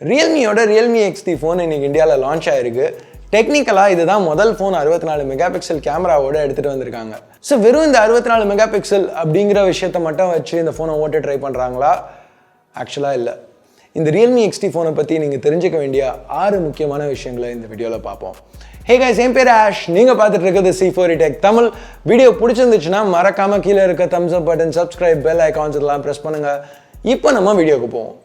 Realme XT phone இன்னைக்கு இந்தியால launch ஆயிருக்கு. டெக்னிக்கலா இதுதான் முதல் ஃபோன் 64 மெகா பிக்சல் கேமராவோட எடுத்துட்டு வந்திருக்காங்க. ஸோ வெறும் இந்த 64 மெகா பிக்சல் அப்படிங்கிற விஷயத்தை மட்டும் வச்சு இந்த ஃபோனை ஓட்ட ட்ரை பண்ணுறாங்களா? ஆக்சுவலாக இல்லை. இந்த Realme XT ஃபோனை பற்றி நீங்கள் தெரிஞ்சுக்க வேண்டிய 6 முக்கியமான விஷயங்களை இந்த வீடியோவில் பார்ப்போம். ஹே கைஸ், என் பேர் ஆஷ். நீங்கள் பார்த்துட்டு இருக்கிறது C4E Tech தமிழ். வீடியோ பிடிச்சிருந்துச்சுன்னா மறக்காமல் கீழே இருக்க தம்ஸ் அப் பட்டன், சப்ஸ்கிரைப், பெல் ஐகான்ஸ் இதெல்லாம் ப்ரெஸ் பண்ணுங்கள். இப்போ நம்ம வீடியோக்கு போவோம்.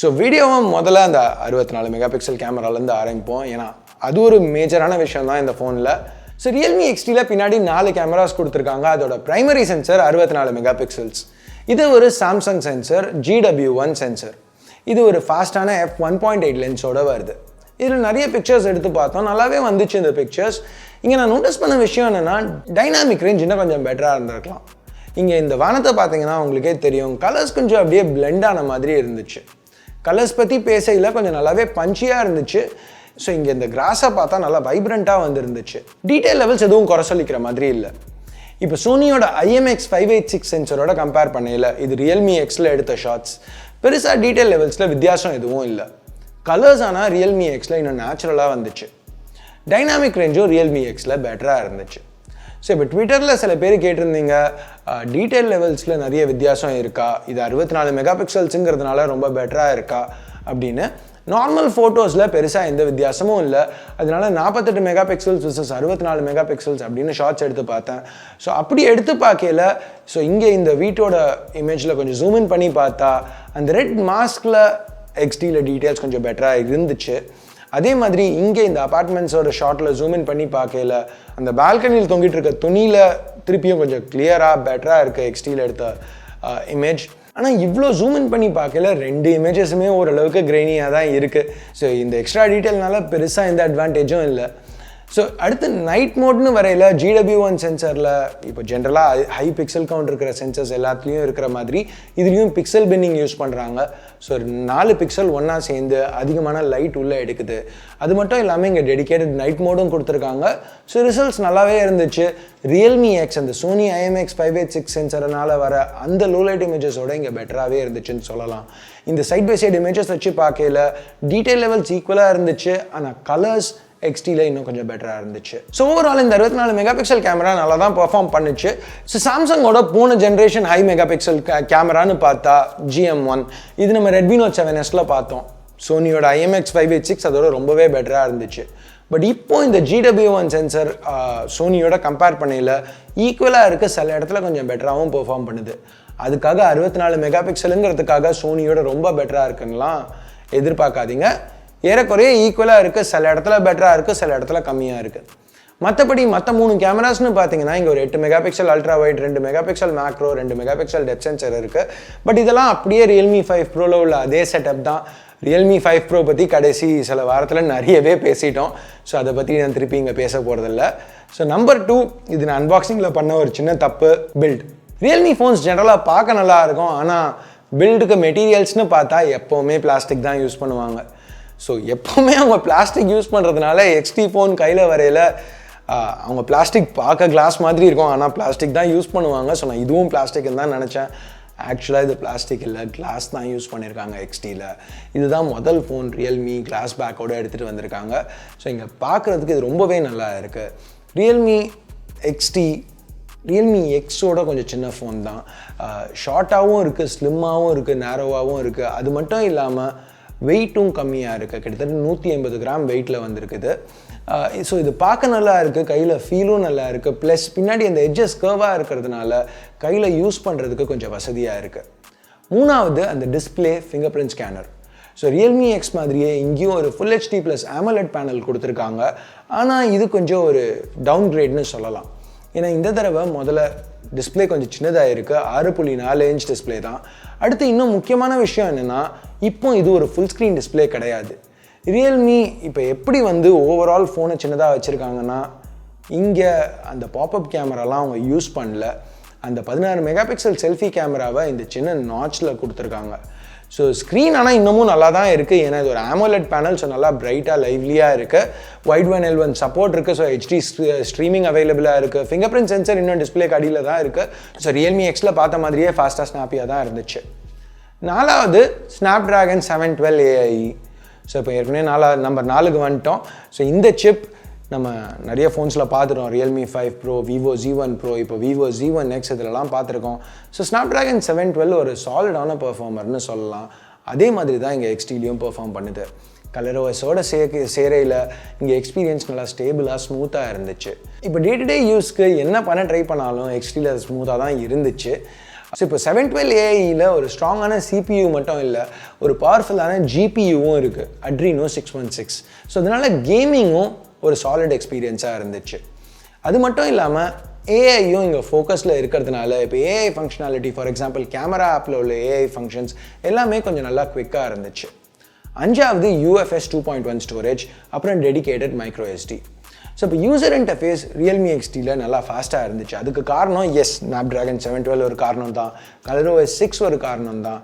ஸோ வீடியோவை முதல்ல அந்த 64 மெகா பிக்சல் கேமராலேருந்து ஆரம்பிப்போம். ஏன்னா அது ஒரு மேஜரான விஷயம் தான் இந்த ஃபோனில். ஸோ Realme XTல பின்னாடி 4 கேமராஸ் கொடுத்துருக்காங்க. அதோட ப்ரைமரி சென்சர் 64 மெகா பிக்சல்ஸ். இது ஒரு சாம்சங் சென்சர், GW1 சென்சர். இது ஒரு ஃபாஸ்டான f1.8 லென்ஸோட வருது. இதில் நிறைய பிக்சர்ஸ் எடுத்து பார்த்தோம், நல்லாவே வந்துச்சு இந்த பிக்சர்ஸ். இங்கே நான் நோட்டீஸ் பண்ண விஷயம் என்னென்னா, டைனாமிக் ரேஞ்ச் இன்னும் கொஞ்சம் பெட்டராக இருந்திருக்கலாம். இங்கே இந்த வானத்தை பார்த்தீங்கன்னா உங்களுக்கே தெரியும், கலர்ஸ் கொஞ்சம் அப்படியே பிளெண்ட் ஆன மாதிரி இருந்துச்சு. கலர்ஸ் பற்றி பேசையில் கொஞ்சம் நல்லாவே பஞ்சியாக இருந்துச்சு. ஸோ இங்கே இந்த கிராஸை பார்த்தா நல்லா வைப்ரண்ட்டாக வந்துருந்துச்சு. டீட்டெயில் லெவல்ஸ் எதுவும் குறை சொல்லிக்கிற மாதிரி இல்லை. இப்போ சோனியோட IMX586 சென்சரோட கம்பேர் பண்ணையில் இது Realme Xல எடுத்த ஷாட்ஸ். பெருசாக டீட்டெயில் லெவல்ஸில் வித்தியாசம் எதுவும் இல்லை. கலர்ஸ் ஆனால் Realme Xல இன்னும் நேச்சுரலாக வந்துச்சு. டைனாமிக் ரேஞ்சும் Realme Xல பெட்டராக இருந்துச்சு. ஸோ இப்போ ட்விட்டரில் சில பேர் கேட்டிருந்தீங்க, டீட்டெயில் லெவல்ஸில் நிறைய வித்தியாசம் இருக்கா, இது 64 மெகா பிக்சல்ஸுங்கிறதுனால ரொம்ப பெட்டராக இருக்கா அப்படின்னு. நார்மல் ஃபோட்டோஸில் பெருசாக எந்த வித்தியாசமும் இல்லை. அதனால 48 mega pixels versus 64 mega pixels அப்படின்னு ஷார்ட்ஸ் எடுத்து பார்த்தேன். ஸோ அப்படி எடுத்து பார்க்கல, ஸோ இங்கே இந்த வீட்டோட இமேஜில் கொஞ்சம் ஜூம் இன் பண்ணி பார்த்தா அந்த ரெட் மாஸ்கில் XTல டீட்டெயில்ஸ் கொஞ்சம் பெட்டராக இருந்துச்சு. அதே மாதிரி இங்கே இந்த அப்பார்ட்மெண்ட்ஸோட ஷார்ட்டில் ஜூம் இன் பண்ணி பார்க்கல, அந்த பால்கனியில் தொங்கிட்டு இருக்க துணியில் திருப்பியும் கொஞ்சம் கிளியராக பெட்டராக இருக்குது XTல எடுத்த இமேஜ். ஆனால் இவ்வளோ ஜூம் இன் பண்ணி பார்க்கல, 2 இமேஜஸுமே ஓரளவுக்கு கிரெயினியாக தான் இருக்குது. ஸோ இந்த எக்ஸ்ட்ரா டீட்டெயில்னால பெருசாக எந்த அட்வான்டேஜும் இல்லை. ஸோ அடுத்து நைட் மோட்னு வரையில் GW1 சென்சரில் இப்போ ஜென்ரலாக ஹை பிக்சல் கவுண்ட் இருக்கிற சென்சர்ஸ் எல்லாத்துலேயும் இருக்கிற மாதிரி இதுலேயும் பிக்சல் பென்னிங் யூஸ் பண்ணுறாங்க. ஸோ 4 பிக்சல் ஒன்றா சேர்ந்து அதிகமான லைட் உள்ளே எடுக்குது. அது மட்டும் இல்லாமல் இங்கே டெடிகேட்டட் நைட் மோடும் கொடுத்துருக்காங்க. ஸோ ரிசல்ட்ஸ் நல்லாவே இருந்துச்சு. Realme X அந்த சோனி IMX586 சென்சர்னால வர அந்த லோ லைட் இமேஜஸோட இங்கே பெட்டராகவே இருந்துச்சுன்னு சொல்லலாம். இந்த சைட் பை சைடு இமேஜஸ் வச்சு பார்க்கல டீட்டெயில் லெவல்ஸ் ஈக்குவலாக இருந்துச்சு. ஆனால் கலர்ஸ் XTல இன்னும் கொஞ்சம் பெட்டராக இருந்துச்சு. ஸோ ஓவரால் இந்த 64 மெகா பிக்சல் கேமரா நல்லா தான் பெர்ஃபார்ம் பண்ணுச்சு. ஸோ சாம்சங்கோட போன ஜென்ரேஷன் ஹை மெகா பிக்சல் கேமரான்னு பார்த்தா GM1, இது நம்ம Redmi Note 7Sல பார்த்தோம். சோனியோட IMX586 அதோட ரொம்பவே பெட்டராக இருந்துச்சு. பட் இப்போ இந்த GW1 சென்சர் சோனியோட கம்பேர் பண்ணையில் ஈக்குவலாக இருக்க, சில இடத்துல கொஞ்சம் பெட்டராகவும் பெர்ஃபார்ம் பண்ணுது. அதுக்காக 64 மெகா பிக்சலுங்கிறதுக்காக சோனியோட ரொம்ப பெட்டராக இருக்குன்னெலாம் எதிர்பார்க்காதீங்க. ஏறக்குறைய ஈக்குவலாக இருக்குது, சில இடத்துல பெட்டராக இருக்குது, சில இடத்துல கம்மியாக இருக்குது. மற்றபடி மற்ற 3 கேமராஸ்னு பார்த்தீங்கன்னா இங்கே ஒரு 8 mega pixel ultrawide, 2 mega pixel macro, 2 mega pixel depth sensor இருக்குது. பட் இதெல்லாம் அப்படியே Realme 5 Proல உள்ள அதே செட்டப் தான். Realme 5 Pro பற்றி கடைசி சில வாரத்தில் நிறையவே பேசிட்டோம். ஸோ அதை பற்றி நான் திருப்பி இங்கே பேச போகிறதில்ல. ஸோ நம்பர் 2, இது நான் அன்பாக்சிங்கில் பண்ண ஒரு சின்ன தப்பு, பில்ட். Realme ஃபோன்ஸ் ஜென்ரலாக பார்க்க நல்லா இருக்கும், ஆனால் பில்டுக்கு மெட்டீரியல்ஸ்னு பார்த்தா எப்போவுமே பிளாஸ்டிக் தான் யூஸ் பண்ணுவாங்க. ஸோ எப்போவுமே அவங்க பிளாஸ்டிக் யூஸ் பண்ணுறதுனால XT ஃபோன் கையில் வரையில் அவங்க பிளாஸ்டிக் பார்க்க கிளாஸ் மாதிரி இருக்கும், ஆனால் பிளாஸ்டிக் தான் யூஸ் பண்ணுவாங்க. ஸோ நான் இதுவும் பிளாஸ்டிக்னு தான் நினச்சேன். ஆக்சுவலாக இது பிளாஸ்டிக் இல்லை, கிளாஸ் தான் யூஸ் பண்ணியிருக்காங்க XTல. இதுதான் முதல் ஃபோன் Realme கிளாஸ் பேக்கோடு எடுத்துகிட்டு வந்திருக்காங்க. ஸோ இங்கே பார்க்குறதுக்கு இது ரொம்பவே நல்லா இருக்குது. Realme XT Realme Xோட கொஞ்சம் சின்ன ஃபோன் தான். ஷார்ட்டாகவும் இருக்குது, ஸ்லிம்மாகவும் இருக்குது, நேரோவாகவும் இருக்குது. அது மட்டும் இல்லாமல் வெயிட்டும் கம்மியாக இருக்குது. கிட்டத்தட்ட 180 கிராம் வெயிட்டில் வந்திருக்குது. ஸோ இது பார்க்க நல்லா இருக்குது, கையில் ஃபீலும் நல்லா இருக்குது. ப்ளஸ் பின்னாடி அந்த எட்ஜஸ் கர்வாக இருக்கிறதுனால கையில் யூஸ் பண்ணுறதுக்கு கொஞ்சம் வசதியாக இருக்குது. 3வது அந்த display finger print scanner. So Realme X மாதிரியே இங்கேயும் ஒரு Full HD + Amoled பேனல் கொடுத்துருக்காங்க. ஆனால் இது கொஞ்சம் ஒரு டவுன் கிரேட்னு சொல்லலாம். ஏன்னா இந்த தடவை முதல்ல டிஸ்பிளே கொஞ்சம் சின்னதாக இருக்குது, 6.4 இன்ச் டிஸ்பிளே தான். அடுத்து இன்னும் முக்கியமான விஷயம் என்னென்னா, இப்போ இது ஒரு ஃபுல் ஸ்க்ரீன் டிஸ்பிளே கிடையாது. Realme இப்போ எப்படி ஓவரால் ஃபோனை சின்னதாக வச்சுருக்காங்கன்னா, இங்கே அந்த பாப்அப் கேமராலாம் அவங்க யூஸ் பண்ணல. அந்த 16 மெகா பிக்சல் செல்ஃபி கேமராவை இந்த சின்ன நாட்சில் கொடுத்துருக்காங்க. ஸோ ஸ்க்ரீன் ஆனால் இன்னமும் நல்லா தான் இருக்குது, ஏன்னா இது ஒரு AMOLED பேனல். ஸோ நல்லா பிரைட்டாக லைவ்லியாக இருக்குது. வைட் L1 சப்போர்ட் இருக்குது. ஸோ HD ஸ்ட்ரீமிங் அவைலபிளாக இருக்குது. ஃபிங்கர் பிரிண்ட் சென்சர் இன்னும் டிஸ்பிளேக்கு அடியில் தான் இருக்குது. ஸோ Realme Xல பார்த்த மாதிரியே ஃபாஸ்ட்டாக ஸ்னாப்பியாக தான் இருந்துச்சு. நாலாவது Snapdragon 712 AI. ஸோ இப்போ ஏற்கனவே நம்பர் 4க்கு வந்துட்டோம். ஸோ இந்த சிப் நம்ம நிறைய ஃபோன்ஸில் பார்த்துட்டோம். Realme 5 Pro, Vivo Z1 Pro, இப்போ Vivo Z1 X இதிலலாம் பார்த்துருக்கோம். ஸோ Snapdragon 712 ஒரு சாலிடான பெர்ஃபார்மர்னு சொல்லலாம். அதே மாதிரி தான் இங்கே XTலையும் பெர்ஃபார்ம் பண்ணுது. ColorOSோட சேரையில் இங்கே எக்ஸ்பீரியன்ஸ் நல்லா ஸ்டேபிளாக ஸ்மூத்தாக இருந்துச்சு. இப்போ டே டு டே யூஸ்க்கு என்ன பண்ண ட்ரை பண்ணாலும் XTல அது ஸ்மூத்தாக தான் இருந்துச்சு. ஸோ இப்போ 712 AIயில் ஒரு ஸ்ட்ராங்கான CPU மட்டும் இல்லை, ஒரு பவர்ஃபுல்லான GPUவும் இருக்குது, Adreno 616. ஸோ அதனால் கேமிங்கும் ஒரு சாலிட் எக்ஸ்பீரியன்ஸாக இருந்துச்சு. அது மட்டும் இல்லாமல் ஏஐயும் இங்கே ஃபோக்கஸில் இருக்கிறதுனால இப்போ AI functionality, for example camera ஆப்பில் உள்ள ஏஐ ஃபங்க்ஷன்ஸ் எல்லாமே கொஞ்சம் நல்லா குவிக்காக இருந்துச்சு. அஞ்சாவது UFS 2.1 ஸ்டோரேஜ், அப்புறம் டெடிகேட்டட் மைக்ரோ SD. ஸோ இப்போ யூசர் இன்டர்ஃபேஸ் Realme XTல நல்லா ஃபாஸ்ட்டாக இருந்துச்சு. அதுக்கு காரணம் Snapdragon 712 ஒரு காரணம் தான், ColorOS 6 ஒரு காரணம் தான்,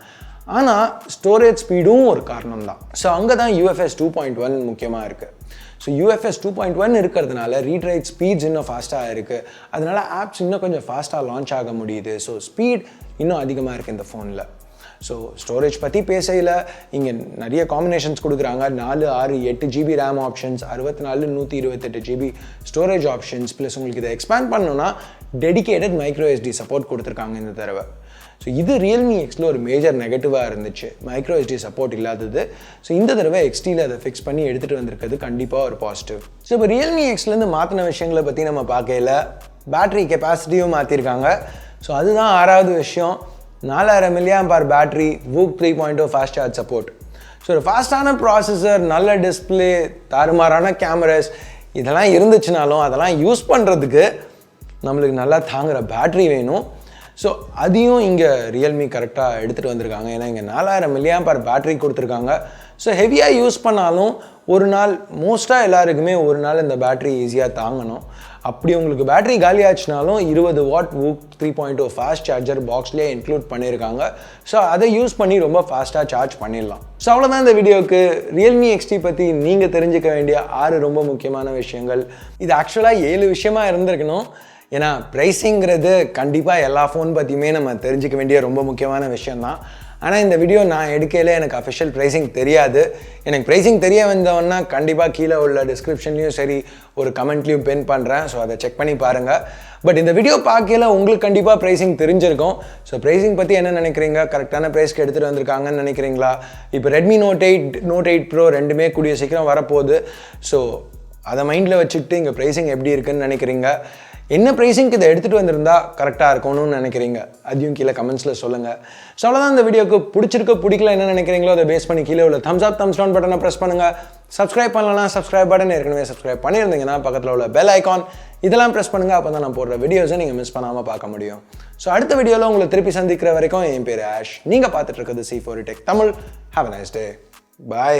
ஆனால் ஸ்டோரேஜ் ஸ்பீடும் ஒரு காரணம் தான். ஸோ அங்கே தான் UFS 2.1 முக்கியமாக இருக்குது. ஸோ UFS 2.1 இருக்கிறதுனால ரீட்ரைட் ஸ்பீட்ஸ் இன்னும் ஃபாஸ்ட்டாக இருக்குது. அதனால ஆப்ஸ் இன்னும் கொஞ்சம் ஃபாஸ்ட்டாக லான்ச் ஆக முடியுது. ஸோ ஸ்பீட் இன்னும் அதிகமாக இருக்குது இந்த ஃபோனில். ஸோ ஸ்டோரேஜ் பற்றி பேசையில் இங்கே நிறைய காம்பினேஷன்ஸ் கொடுக்குறாங்க. 4, 6, 8 GB RAM options, 64, 128 GB storage options, plus உங்களுக்கு இதை எக்ஸ்பேண்ட் பண்ணணும்னா டெடிகேட்டட் மைக்ரோ SD சப்போர்ட் கொடுத்துருக்காங்க இந்த தடவை. ஸோ இது Realme Xல ஒரு மேஜர் நெகட்டிவாக இருந்துச்சு, மைக்ரோ SD சப்போர்ட் இல்லாதது. ஸோ இந்த தடவை XTல அதை ஃபிக்ஸ் பண்ணி எடுத்துகிட்டு வந்திருக்கிறது கண்டிப்பாக ஒரு பாசிட்டிவ். ஸோ இப்போ Realme Xலேருந்து மாற்றின விஷயங்களை பற்றி நம்ம பார்க்கையில் பேட்டரி கெப்பாசிட்டியும் மாற்றிருக்காங்க. ஸோ அதுதான் 6வது விஷயம். 4000 mAh battery, VOOC 3.0 fast charge support. So ஒரு ஃபாஸ்டான ப்ராசஸர், நல்ல டிஸ்பிளே, தாறுமாறான கேமராஸ் இதெல்லாம் இருந்துச்சுனாலும் அதெல்லாம் யூஸ் பண்ணுறதுக்கு நம்மளுக்கு நல்லா தாங்குகிற பேட்டரி வேணும். ஸோ அதையும் இங்கே Realme கரெக்டாக எடுத்துகிட்டு வந்திருக்காங்க. ஏன்னா இங்கே 4000 mAh பேட்டரி கொடுத்துருக்காங்க. ஸோ ஹெவியாக யூஸ் பண்ணாலும் ஒரு நாள், மோஸ்ட்டாக எல்லாருக்குமே ஒரு நாள் இந்த பேட்டரி ஈஸியாக தாங்கணும். அப்படி உங்களுக்கு பேட்டரி காலி ஆச்சுனாலும் 20 வாட் VOOC 3.0 ஃபாஸ்ட் சார்ஜர் பாக்ஸ்லேயே இன்க்ளூட் பண்ணியிருக்காங்க. ஸோ அதை யூஸ் பண்ணி ரொம்ப ஃபாஸ்ட்டாக சார்ஜ் பண்ணிடலாம். ஸோ அவ்வளோதான் இந்த வீடியோவுக்கு. Realme XT பற்றி நீங்கள் தெரிஞ்சுக்க வேண்டிய 6 ரொம்ப முக்கியமான விஷயங்கள். இது ஆக்சுவலாக 7 விஷயமா இருந்திருக்கணும். ஏன்னா ப்ரைஸிங்கிறது கண்டிப்பாக எல்லா ஃபோன் பற்றியுமே நம்ம தெரிஞ்சிக்க வேண்டிய ரொம்ப முக்கியமான விஷயந்தான். ஆனால் இந்த வீடியோ நான் எடுக்கையில் எனக்கு அஃபிஷியல் ப்ரைஸிங் தெரியாது. எனக்கு ப்ரைஸிங் தெரிய வந்தவொன்னா கண்டிப்பாக கீழே உள்ள டிஸ்கிரிப்ஷன்லையும் சரி ஒரு கமெண்ட்லையும் பென் பண்ணுறேன். ஸோ அதை செக் பண்ணி பாருங்கள். பட் இந்த வீடியோ பார்க்கையில் உங்களுக்கு கண்டிப்பாக ப்ரைஸிங் தெரிஞ்சிருக்கும். ஸோ ப்ரைஸிங் பற்றி என்ன நினைக்கிறீங்க? கரெக்டான ப்ரைஸ்க்கு எடுத்துகிட்டு வந்திருக்காங்கன்னு நினைக்கிறீங்களா? இப்போ Redmi Note 8 Pro ரெண்டுமே கூடிய சீக்கிரம் வரப்போகுது. ஸோ அதை மைண்டில் வச்சுக்கிட்டு இங்கே ப்ரைஸிங் எப்படி இருக்குன்னு நினைக்கிறீங்க? என்ன ப்ரைஸிங்க்கு இதை எடுத்துகிட்டு வந்திருந்தா கரெக்டாக இருக்கணும்னு நினைக்கிறீங்க? அதையும் கீழே கமெண்ட்ஸில் சொல்லுங்கள். ஸோ அவ்வளோதான் இந்த வீடியோக்கு. பிடிச்சிருக்க என்ன நினைக்கிறீங்களோ அதை பேஸ் பண்ணி கீழே உள்ள thumbs up thumbs down பட்டனை ப்ரெஸ் பண்ணுங்கள். சப்ஸ்கிரைப் பண்ணலன்னா சப்ஸ்கிரைப் பட்டன் ஏற்கனவே சப்ஸ்கிரைப் பண்ணியிருந்தீங்கன்னா பக்கத்தில் உள்ள பெல் ஐக்கான் இதெல்லாம் ப்ரெஸ் பண்ணுங்கள். அப்போ தான் நான் போடுற வீடியோஸை நீங்கள் மிஸ் பண்ணாமல் பார்க்க முடியும். ஸோ அடுத்த வீடியோவில் உங்களை திருப்பி சந்திக்கிற வரைக்கும் என் பேர் ஆஷ். நீங்கள் பார்த்துட்டு இருக்கிறது C4 Tech Tamil. Have a nice day. Bye.